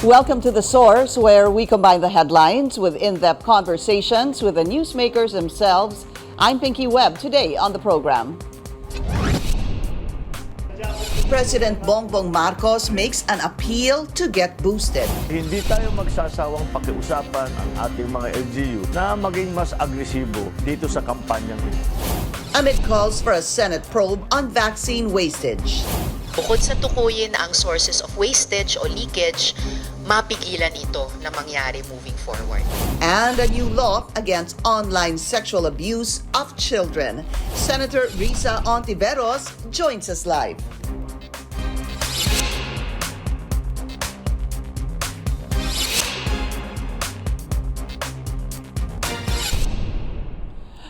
Welcome to The Source, where we combine the headlines with in-depth conversations with the newsmakers themselves. I'm Pinky Webb. Today on the program, President Bongbong Marcos makes an appeal to get boosted. Hindi tayo magsasawang pakiusapan ang ating mga LGU na maging mas agresibo dito sa kampanyang ito. Amid calls for a Senate probe on vaccine wastage. Bukod sa tukuyin ang sources of wastage o leakage, mapigilan ito na mangyari moving forward. And a new law against online sexual abuse of children. Senator Risa Hontiveros joins us live.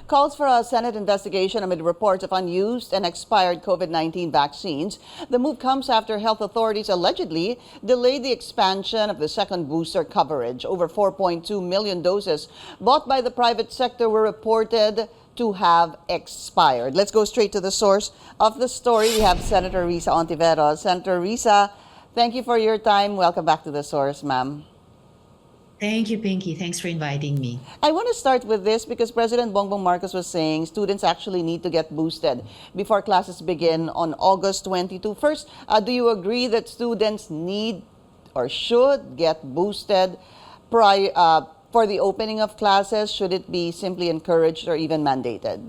Calls for a Senate investigation amid reports of unused and expired COVID-19 vaccines. The move comes after health authorities allegedly delayed the expansion of the second booster coverage. Over 4.2 million doses bought by the private sector were reported to have expired. Let's go straight to the source of the story. We have Senator Risa Hontiveros. Senator Risa, thank you for your time. Welcome back to the source, ma'am. Thank you, Pinky. Thanks for inviting me. I want to start with this because President Bongbong Marcos was saying students actually need to get boosted before classes begin on August 22. First, do you agree that students need or should get boosted for the opening of classes? Should it be simply encouraged or even mandated?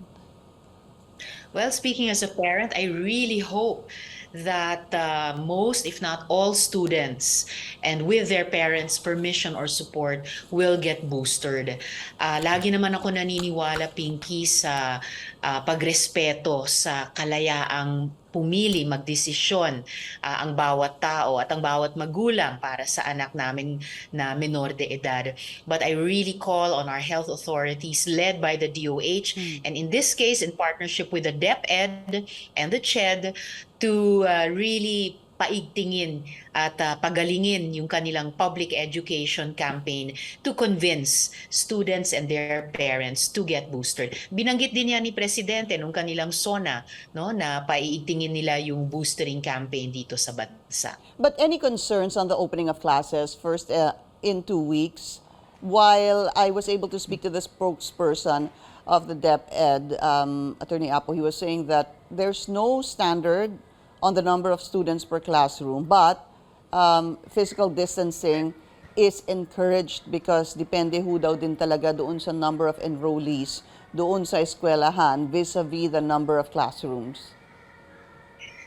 Well, speaking as a parent, I really hope that most, if not all students, and with their parents' permission or support, will get boosted. Lagi naman ako naniniwala, Pinky, sa pagrespeto sa kalayaang pumili, magdesisyon ang bawat tao at ang bawat magulang para sa anak namin na menor de edad. But I really call on our health authorities led by the DOH and in this case in partnership with the DepEd and the CHED to really paigtingin at pagalingin yung kanilang public education campaign to convince students and their parents to get boosted. Binanggit din yan ni Presidente nung kanilang SONA, no, na paigtingin nila yung boostering campaign dito sa bansa. But any concerns on the opening of classes first in 2 weeks? While I was able to speak to the spokesperson of the DepEd, Attorney Apo, he was saying that there's no standard on the number of students per classroom, but physical distancing is encouraged because depende ho daw din talaga doon sa number of enrollees doon sa eskwelahan vis-a-vis the number of classrooms.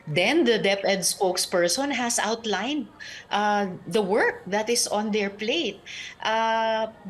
Then the DepEd spokesperson has outlined the work that is on their plate.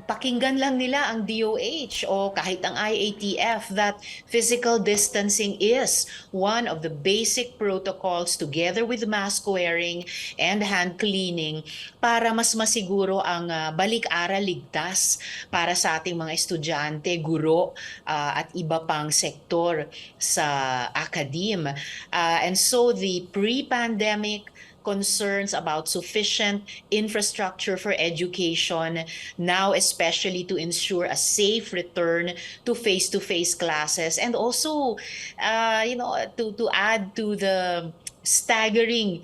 Pakinggan lang nila ang DOH o kahit ang IATF that physical distancing is one of the basic protocols together with mask wearing and hand cleaning para mas masiguro ang balik-aral ligtas para sa ating mga estudyante, guro at iba pang sektor sa academe. And so the pre-pandemic concerns about sufficient infrastructure for education, now especially to ensure a safe return to face-to-face classes, and also, to add to the staggering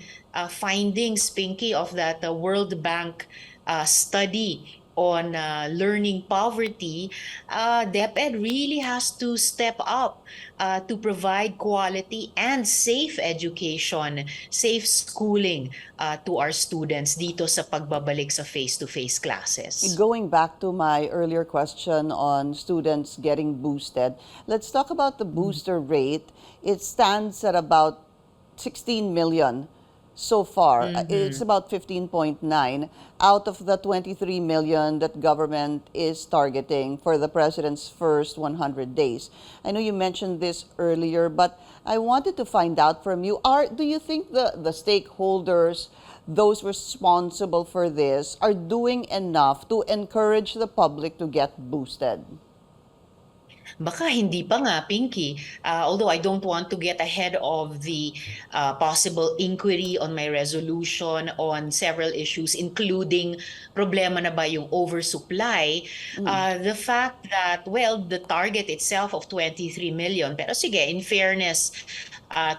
findings, Pinky, of that World Bank study on learning poverty, DepEd really has to step up to provide quality and safe education, safe schooling to our students dito sa pagbabalik sa face-to-face classes. Going back to my earlier question on students getting boosted, let's talk about the booster rate. It stands at about 16 million. So far, it's about 15.9 out of the 23 million that government is targeting for the president's first 100 days. I know you mentioned this earlier, but I wanted to find out from you, do you think the stakeholders, those responsible for this, are doing enough to encourage the public to get boosted? Baka hindi pa nga, Pinky. Although I don't want to get ahead of the possible inquiry on my resolution on several issues, including problema na ba yung oversupply, the fact that, well, the target itself of 23 million, pero sige, in fairness,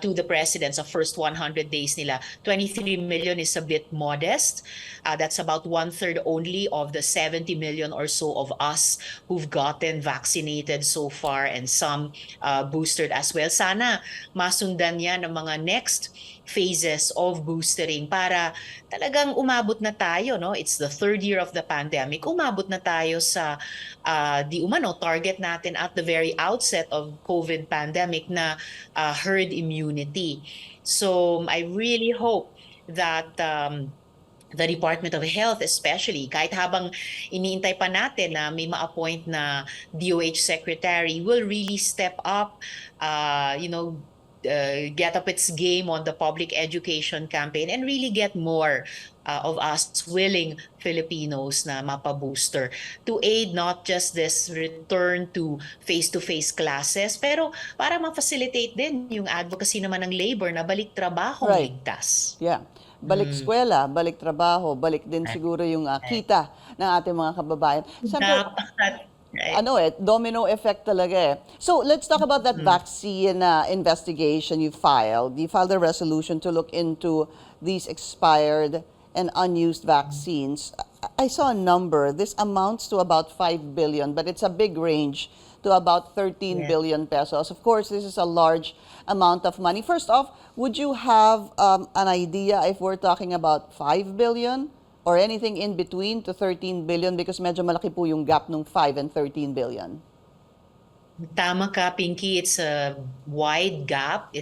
to the president sa first 100 days nila. 23 million is a bit modest. That's about one-third only of the 70 million or so of us who've gotten vaccinated so far, and some boosted as well. Sana masundan yan ng mga next phases of boostering para talagang umabot na tayo, no? It's the third year of the pandemic. Umabot na tayo sa di umano target natin at the very outset of COVID pandemic na herd immunity. So I really hope that the Department of Health especially, kahit habang iniintay pa natin na may ma-appoint na DOH secretary, will really step up, get up its game on the public education campaign and really get more of us willing Filipinos na mapabooster to aid not just this return to face-to-face classes, pero para ma-facilitate din yung advocacy naman ng labor na balik trabahong Right. ligtas. Yeah. Balik eskwela, balik trabaho, balik din siguro yung kita ng ating mga kababayan. Siyempre, Right. domino effect talaga eh. So let's talk about that vaccine investigation you filed. You filed a resolution to look into these expired and unused vaccines. I saw a number. This amounts to about 5 billion, but it's a big range to about 13 billion pesos. Of course, this is a large amount of money. First off, would you have an idea if we're talking about 5 billion? Or anything in between to 13 billion because medyo malaki po yung gap nung 5 and 13 billion. Tama ka, Pinky. It's a wide gap.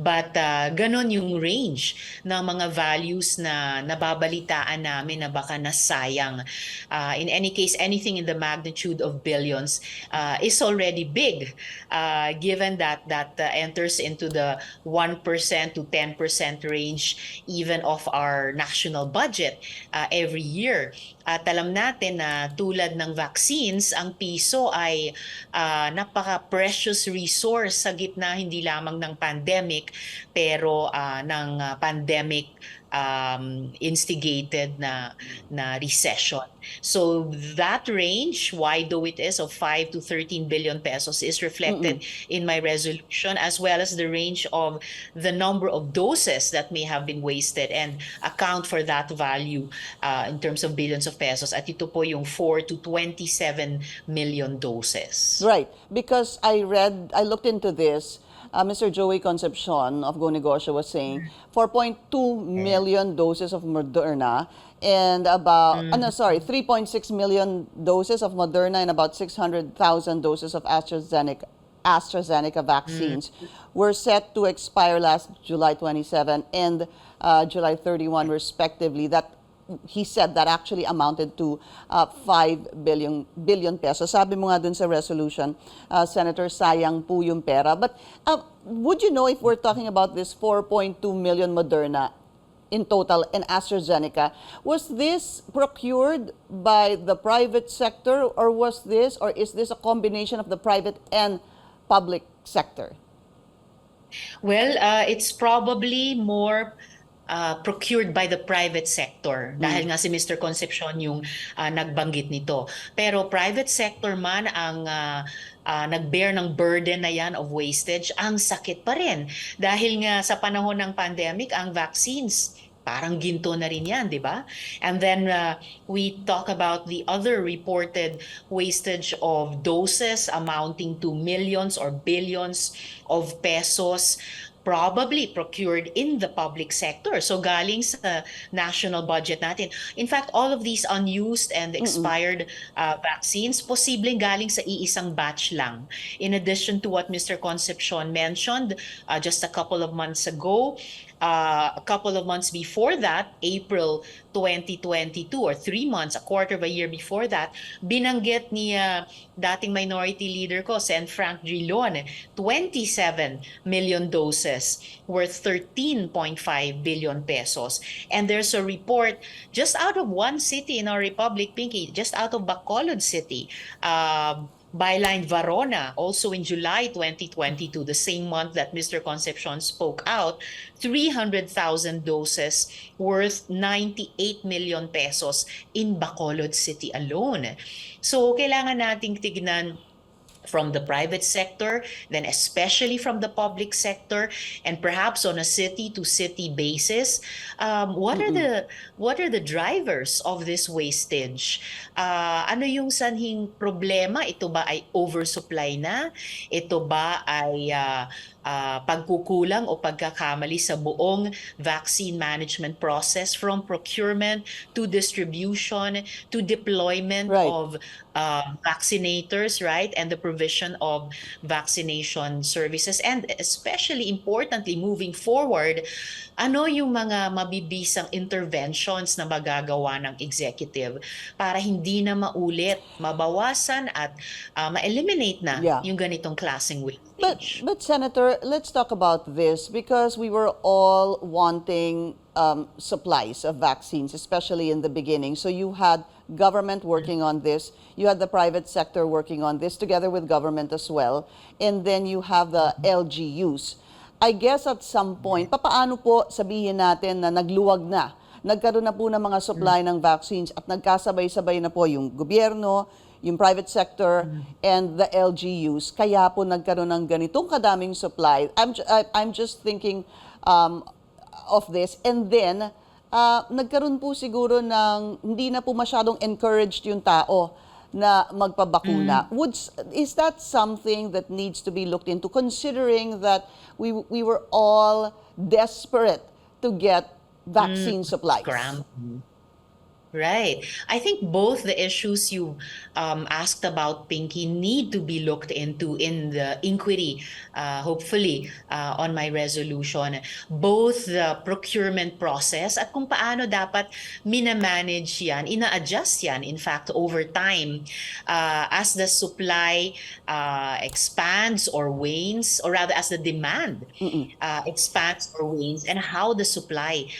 But ganon yung range ng mga values na nababalitaan namin na baka nasayang. In any case, anything in the magnitude of billions is already big, given that enters into the 1% to 10% range even of our national budget every year. At alam natin na tulad ng vaccines, ang piso ay napaka-precious resource sa gitna hindi lamang ng pandemic, pero ng pandemic instigated na recession. So that range, wide though it is, of 5 to 13 billion pesos is reflected in my resolution, as well as the range of the number of doses that may have been wasted and account for that value in terms of billions of pesos. At ito po yung 4 to 27 million doses. Right, because I looked into this. Mr. Joey Concepcion of Go Negosyo was saying 4.2 million doses of Moderna and about 3.6 million doses of Moderna and about 600,000 doses of AstraZeneca vaccines were set to expire last July 27 and July 31 respectively. That he said that actually amounted to 5 billion pesos. Sabi mo nga dun sa resolution, Senator, sayang po yung pera. But would you know if we're talking about this 4.2 million Moderna in total and AstraZeneca, was this procured by the private sector or is this a combination of the private and public sector? Well, it's probably more procured by the private sector dahil nga si Mr. Concepcion yung nagbanggit nito. Pero private sector man ang nag-bear ng burden na yan of wastage, ang sakit pa rin. Dahil nga sa panahon ng pandemic, ang vaccines, parang ginto na rin yan, di ba? And then we talk about the other reported wastage of doses amounting to millions or billions of pesos, probably procured in the public sector. So galing sa national budget natin. In fact, all of these unused and expired vaccines, posibleng galing sa iisang batch lang. In addition to what Mr. Concepcion mentioned just a couple of months ago, a couple of months before that, April 2022, or 3 months, a quarter of a year before that, binanggit ni dating minority leader ko, Sen. Frank Drilon, 27 million doses worth 13.5 billion pesos. And there's a report just out of one city in our republic, Pinky, just out of Bacolod City, Byline Varona, also in July 2022, the same month that Mr. Concepcion spoke out, 300,000 doses worth 98 million pesos in Bacolod City alone. So kailangan nating tignan from the private sector, then especially from the public sector, and perhaps on a city-to-city basis. What are the drivers of this wastage? Ano yung sanhing problema? Ito ba ay oversupply na? Ito ba ay pagkukulang o pagkakamali sa buong vaccine management process, from procurement to distribution to deployment Right. of vaccinators, right? And the provision of vaccination services. And especially importantly, moving forward, ano yung mga mabibisang interventions na magagawa ng executive para hindi na maulit, mabawasan at ma-eliminate na Yeah. yung ganitong klaseng But, wastage? but Senator, let's talk about this because we were all wanting supplies of vaccines, especially in the beginning. So you had government working on this, you had the private sector working on this together with government as well, and then you have the LGUs. I guess at some point, papaano po sabihin natin na nagluwag na, nagkaroon na po ng mga supply ng vaccines at nagkasabay-sabay na po yung gobyerno, yung private sector, and the LGUs, kaya po nagkaroon ng ganitong kadaming supply. I'm just thinking of this. And then, nagkaroon po siguro ng hindi na po masyadong encouraged yung tao na magpabakuna. Is that something that needs to be looked into, considering that we were all desperate to get vaccine supplies? Right. I think both the issues you asked about, Pinky, need to be looked into in the inquiry, hopefully, on my resolution. Both the procurement process at kung paano dapat minamanage yan, ina-adjust yan, in fact, over time, as the supply expands or wanes, or rather as the demand expands or wanes, and how the supply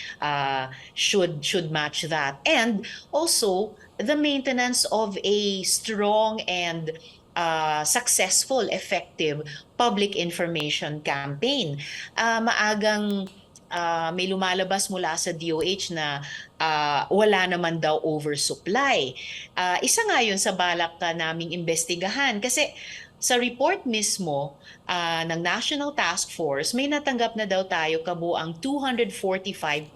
should match that. And also the maintenance of a strong and successful, effective public information campaign. Maagang may lumalabas mula sa DOH na wala naman daw oversupply. Isa nga yun sa balak naming investigahan kasi sa report mismo ng National Task Force, may natanggap na daw tayo kabuang 245.8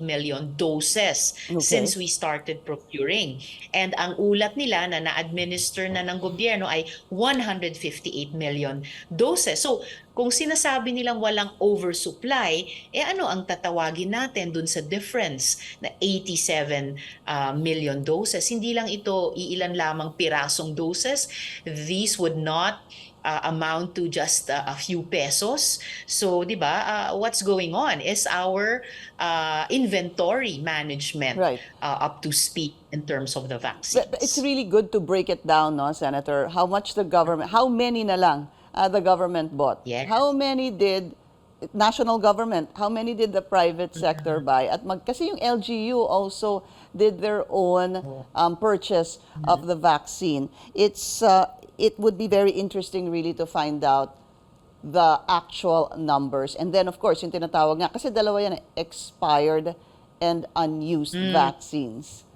million doses since we started procuring. And ang ulat nila na na-administer na ng gobyerno ay 158 million doses. So, kung sinasabi nilang walang oversupply, ano ang tatawagin natin dun sa difference na 87 million doses? Hindi lang ito iilan lamang pirasong doses. These would not amount to just a few pesos. So, di ba, what's going on? Is our inventory management up to speed in terms of the vaccines? But it's really good to break it down, no, Senator? How much the government, how many na lang the government bought? Yes. How many did national government? How many did the private sector buy? At kasi yung LGU also did their own purchase of the vaccine. It would be very interesting really to find out the actual numbers. And then of course, yung tinatawag nga, kasi dalawa yan, expired and unused vaccines.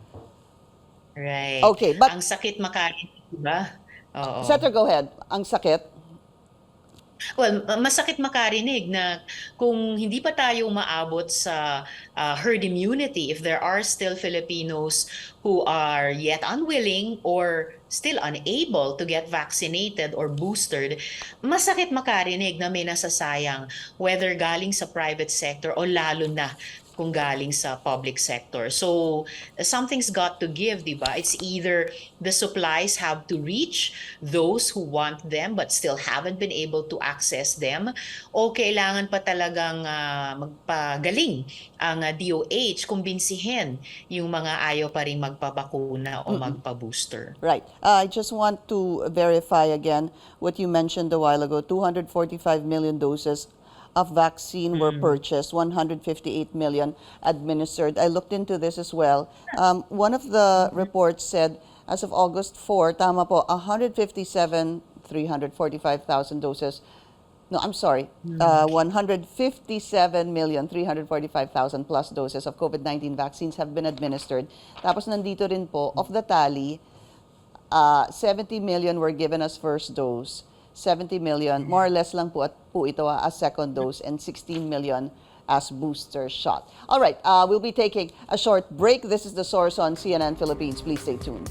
Right. Okay, but ang sakit makarinig, diba? Oo. Senator, go ahead. Ang sakit. Well, masakit makarinig na kung hindi pa tayo maabot sa herd immunity, if there are still Filipinos who are yet unwilling or still unable to get vaccinated or boosted, masakit makarinig na may nasasayang, whether galing sa private sector o lalo na kung galing sa public sector. So something's got to give, di ba? It's either the supplies have to reach those who want them but still haven't been able to access them, o kailangan pa talagang magpagaling ang DOH, kumbinsihin yung mga ayaw pa rin magpabakuna o magpa-booster. Right. I just want to verify again what you mentioned a while ago. 245 million doses of vaccine were purchased, 158 million administered. I looked into this as well. One of the reports said, as of August 4, tama po, 157,345,000 doses. No, I'm sorry, 157,345,000 plus doses of COVID-19 vaccines have been administered. Tapos nandito rin po, of the tally, 70 million were given as first dose, 70 million, more or less lang po ito as second dose, and 16 million as booster shot. All right, we'll be taking a short break. This is The Source on CNN Philippines. Please stay tuned.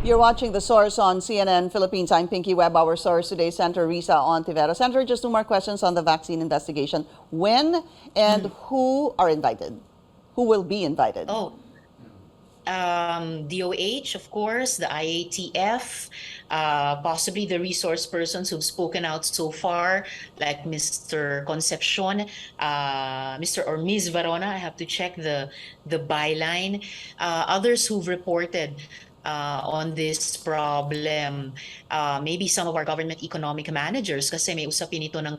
You're watching The Source on CNN Philippines. I'm Pinky Webb. Our source today, Senator Risa Hontiveros. Senator, just two more questions on the vaccine investigation. When and who are invited? Who will be invited? DOH, of course, the IATF, possibly the resource persons who've spoken out so far, like Mr. Concepcion, Mr. or Ms. Varona. I have to check the byline. Others who've reported on this problem. Maybe some of our government economic managers kasi may usapin ito ng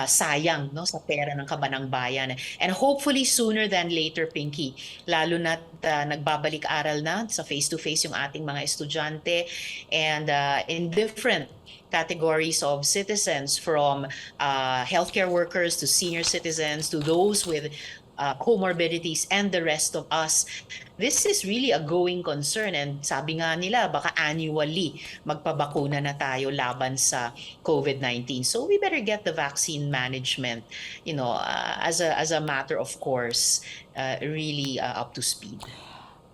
sayang no, sa pera ng kabanang bayan. And hopefully sooner than later, Pinky, lalo na't nagbabalik-aral na sa face-to-face yung ating mga estudyante and in different categories of citizens from healthcare workers to senior citizens to those with comorbidities and the rest of us. This is really a going concern and sabi nga nila baka annually magpabakuna na tayo laban sa COVID-19. So we better get the vaccine management, as a matter of course, really up to speed.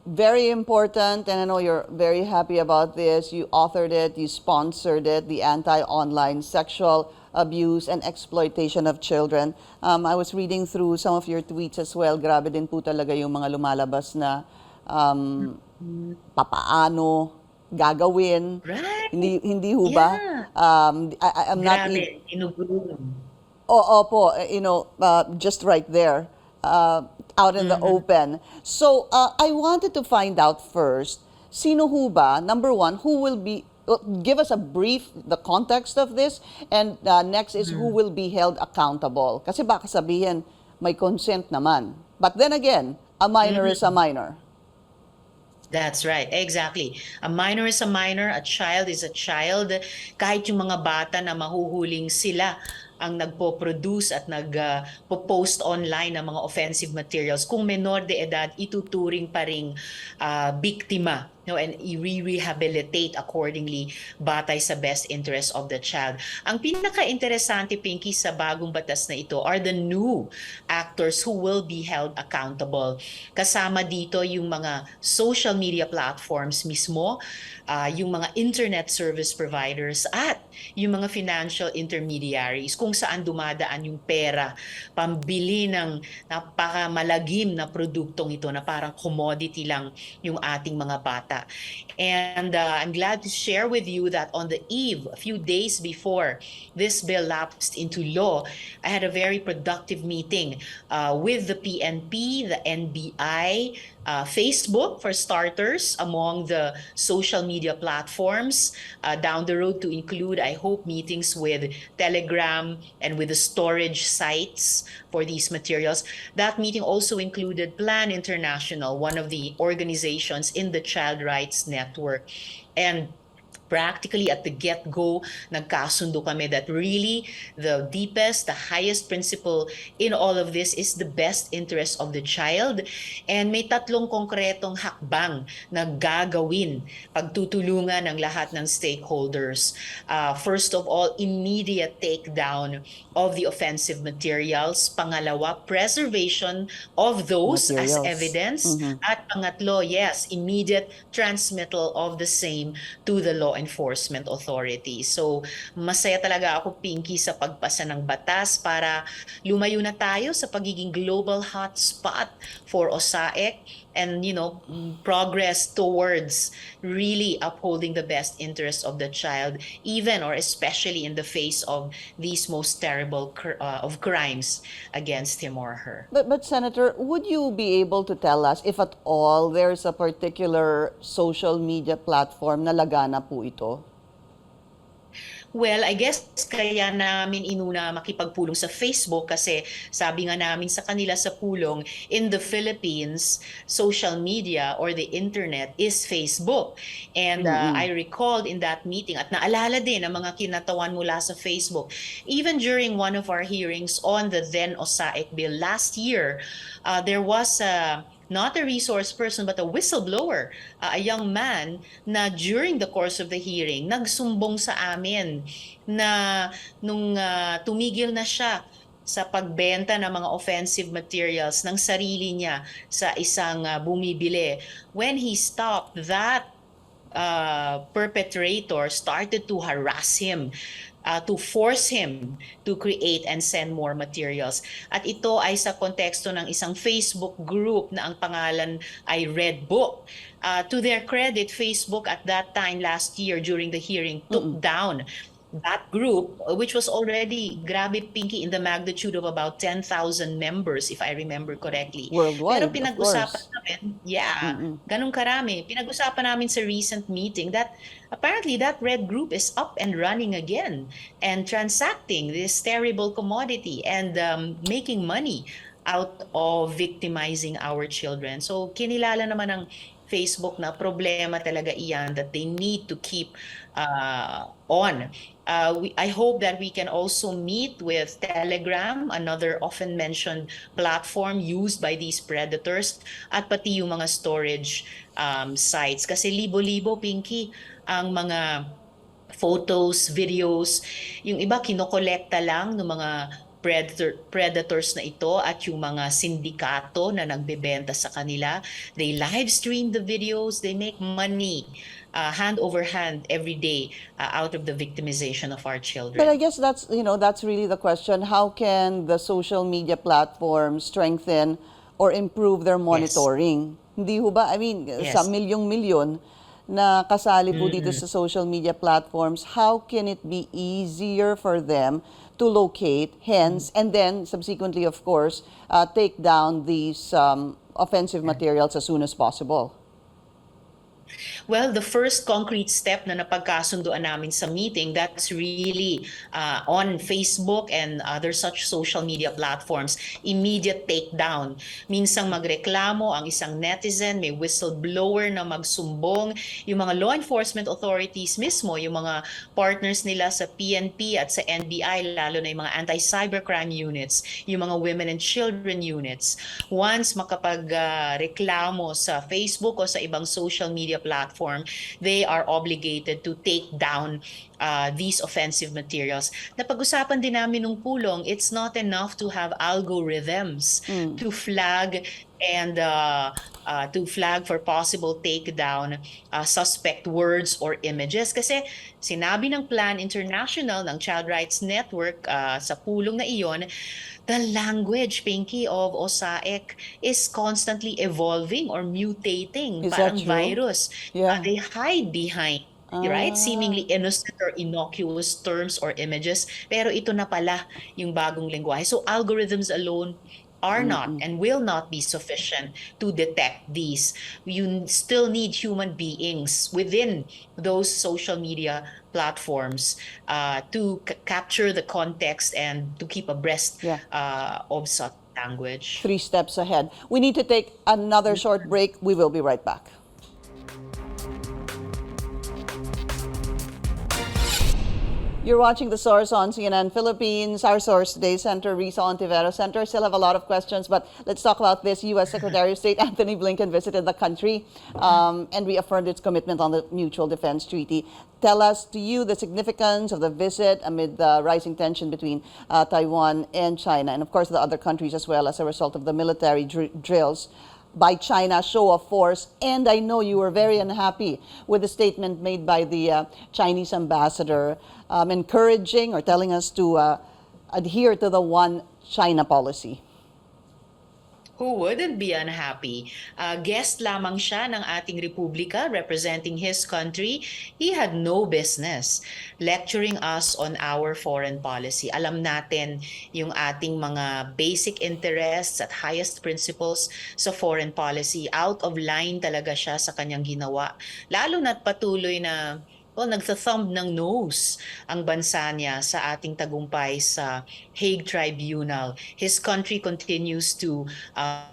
Very important, and I know you're very happy about this. You authored it, you sponsored it, the anti-online sexual abuse and exploitation of children. I was reading through some of your tweets as well. Grabe din po talaga yung mga lumalabas na papaano gagawin. Right. Hindi ho ba? Yeah. I'm not Grabe, inugulong. Opo, just right there, out in the open. So, I wanted to find out first, sino ho ba, number one, who will be, give us a brief, the context of this, and next is who will be held accountable. Kasi baka sabihin, may consent naman. But then again, a minor is a minor. That's right, exactly. A minor is a minor, a child is a child. Kahit yung mga bata na mahuhuling sila ang nagpo-produce at nagpo-post online ng mga offensive materials, kung menor de edad, ituturing pa ring biktima, and i-rehabilitate accordingly batay sa best interest of the child. Ang pinaka-interesante, Pinky, sa bagong batas na ito are the new actors who will be held accountable. Kasama dito yung mga social media platforms mismo, yung mga internet service providers at yung mga financial intermediaries kung saan dumadaan yung pera pambili ng napakamalagim na produktong ito na parang commodity lang yung ating mga bata. And I'm glad to share with you that on the eve, a few days before this bill lapsed into law, I had a very productive meeting with the PNP, the NBI, Facebook for starters, among the social media platforms, down the road to include, I hope, meetings with Telegram and with the storage sites for these materials. That meeting also included Plan International, one of the organizations in the Child Rights Network. And practically at the get-go, nagkasundo kami that really the deepest, the highest principle in all of this is the best interest of the child. And may tatlong konkretong hakbang na gagawin pagtutulungan ng lahat ng stakeholders. First of all, immediate takedown of the offensive materials. Pangalawa, preservation of those Materials. as evidence. At pangatlo, yes, immediate transmittal of the same to the law enforcement authority. So, masaya talaga ako, Pinky, sa pagpasa ng batas para lumayo na tayo sa pagiging global hotspot for OSAEC and, progress towards really upholding the best interests of the child, even or especially in the face of these most terrible of crimes against him or her. But Senator, would you be able to tell us if at all there's a particular social media platform na lagana po ito? Well, I guess kaya namin inuna makipagpulong sa Facebook kasi sabi nga namin sa kanila sa pulong, in the Philippines, social media or the internet is Facebook. And I Mm-mm. recalled in that meeting at naalala din ang mga kinatawan mula sa Facebook. Even during one of our hearings on the then OSAIC bill last year, there was not a resource person but a whistleblower, a young man na during the course of the hearing, nagsumbong sa amin na nung tumigil na siya sa pagbenta ng mga offensive materials ng sarili niya sa isang bumibili. When he stopped, that perpetrator started to harass him, to force him to create and send more materials. At ito ay sa konteksto ng isang Facebook group na ang pangalan ay Red Book. To their credit, Facebook at that time last year during the hearing took down that group, which was already, grabe Pinky, in the magnitude of about 10,000 members, if I remember correctly. Pero Worldwide, of pinag-usapan course. namin, yeah, Mm-mm. ganun karami. Pinag-usapan namin sa recent meeting that apparently that red group is up and running again and transacting this terrible commodity and making money out of victimizing our children. So kinilala naman ng Facebook na problema talaga iyan that they need to keep on. I hope that we can also meet with Telegram, another often mentioned platform used by these predators, at pati yung mga storage sites. Kasi libo-libo, Pinky, ang mga photos, videos. Yung iba kinokolekta lang ng mga predators na ito at yung mga sindikato na nagbebenta sa kanila. They live stream the videos, they make money hand over hand every day out of the victimization of our children. But I guess that's really the question. How can the social media platforms strengthen or improve their monitoring? Hindi ho ba? I mean, sa Yes. milyong-milyon na kasali po dito sa social media platforms, how can it be easier for them to locate, hence, and then subsequently, of course, take down these offensive materials as soon as possible? Well, the first concrete step na napagkasunduan namin sa meeting, that's really on Facebook and other such social media platforms, immediate takedown. Minsang magreklamo ang isang netizen, may whistleblower na magsumbong, yung mga law enforcement authorities mismo, yung mga partners nila sa PNP at sa NBI, lalo na yung mga anti-cybercrime units, yung mga women and children units. Once makapag-reklamo sa Facebook o sa ibang social media platform, they are obligated to take down these offensive materials. Napag-usapan din namin nung pulong, it's not enough to have algorithms to flag and to flag for possible takedown suspect words or images. Kasi sinabi ng Plan International ng Child Rights Network sa pulong na iyon, the language, Pinky, of OSAIC is constantly evolving or mutating. Is that Parang true? virus. Yeah. They hide behind, right? Seemingly innocent or innocuous terms or images. Pero ito na pala yung bagong lengguwahe. So algorithms alone are not and will not be sufficient to detect these. You still need human beings within those social media platforms to capture the context and to keep abreast Yeah. of such language. 3 steps ahead. We need to take another short break. We will be right back. You're watching The Source on CNN Philippines. Our source today, Senator Risa Hontiveros. Senator, still have a lot of questions, but let's talk about this. U.S. Secretary of State Anthony Blinken visited the country and reaffirmed its commitment on the Mutual Defense Treaty. Tell us, to you, the significance of the visit amid the rising tension between Taiwan and China, and of course the other countries as well, as a result of the military drills by China, show of force. And I know you were very unhappy with the statement made by the Chinese ambassador, encouraging or telling us to adhere to the one China policy. Who wouldn't be unhappy? Guest lamang siya ng ating Republika representing his country. He had no business lecturing us on our foreign policy. Alam natin yung ating mga basic interests at highest principles sa foreign policy. Out of line talaga siya sa kanyang ginawa. Lalo na't patuloy na nagsa-thumb ng nose ang bansa niya sa ating tagumpay sa Hague Tribunal. His country continues to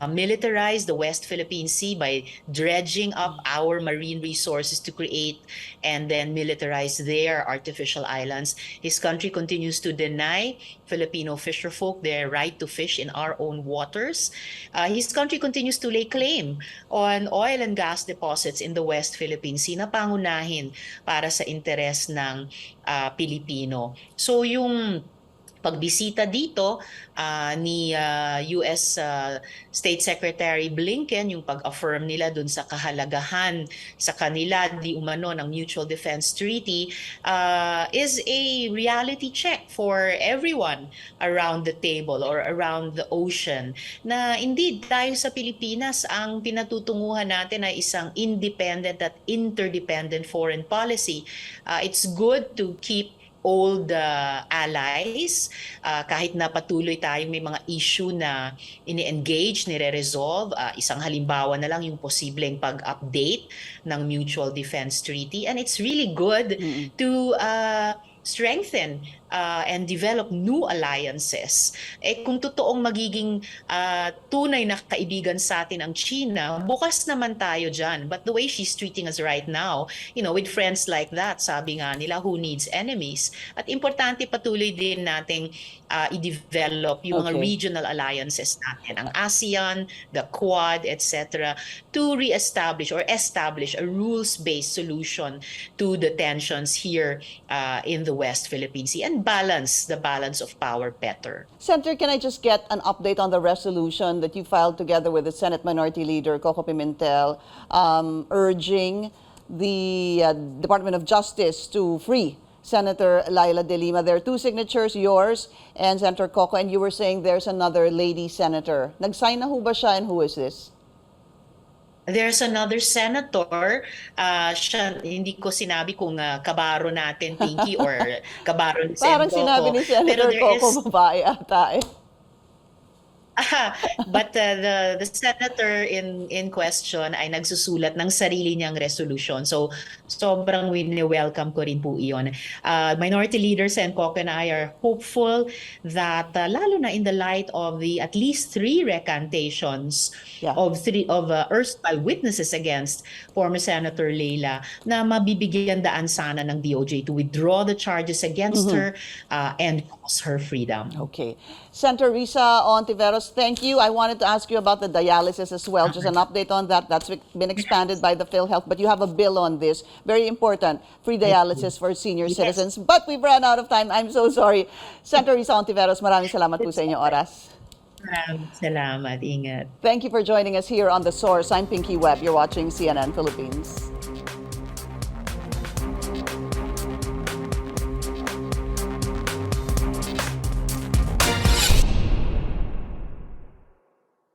militarize the West Philippine Sea by dredging up our marine resources to create and then militarize their artificial islands. His country continues to deny Filipino fisherfolk their right to fish in our own waters. His country continues to lay claim on oil and gas deposits in the West Philippine Sea na pangunahin para sa interes ng Pilipino. So yung pagbisita dito ni US State Secretary Blinken, yung pag-affirm nila dun sa kahalagahan sa kanila di umano ng Mutual Defense Treaty is a reality check for everyone around the table or around the ocean na indeed tayo sa Pilipinas ang pinatutunguhan natin ay isang independent at interdependent foreign policy. It's good to keep old allies, kahit na patuloy tayong may mga issue na ini-engage, nire-resolve. Isang halimbawa na lang yung posibleng pag-update ng Mutual Defense Treaty. And it's really good to strengthen and develop new alliances. Kung totoong magiging tunay na kaibigan sa atin ang China, bukas naman tayo dyan. But the way she's treating us right now, with friends like that, sabi nga nila, who needs enemies? At importante patuloy din nating i-develop yung mga regional alliances natin, ang ASEAN, the Quad, etc., to re-establish or establish a rules-based solution to the tensions here in the West Philippine Sea and balance the balance of power better. Senator, can I just get an update on the resolution that you filed together with the Senate Minority Leader, Coco Pimentel, urging the Department of Justice to free Senator Laila de Lima? There are two signatures, yours and Senator Coco, and you were saying there's another lady senator. Nag-sign na ho ba siya, and who is this? There's another senator, siya, hindi ko sinabi kung kabaro natin, Pinky, or kabaro ni Sen. Parang Coco. sinabi ni Senator Coco, babae ata eh. But the senator in question ay nagsusulat ng sarili niyang resolution. So sobrang wini-welcome ko rin po iyon. Minority Leader Sen Coco and I are hopeful that lalo na in the light of the at least 3 recantations of erstwhile witnesses against former Senator Leila, na mabibigyan daan sana ng DOJ to withdraw the charges against her and cause her freedom. Okay. Senator Risa Hontiveros, thank you. I wanted to ask you about the dialysis as well. Just an update on that. That's been expanded by the PhilHealth, but you have a bill on this. Very important. Free dialysis for senior citizens. But we've run out of time. I'm so sorry. Senator Risa Hontiveros, maraming salamat po sa inyong oras. Salamat. Ingat. Thank you for joining us here on The Source. I'm Pinky Webb. You're watching CNN Philippines.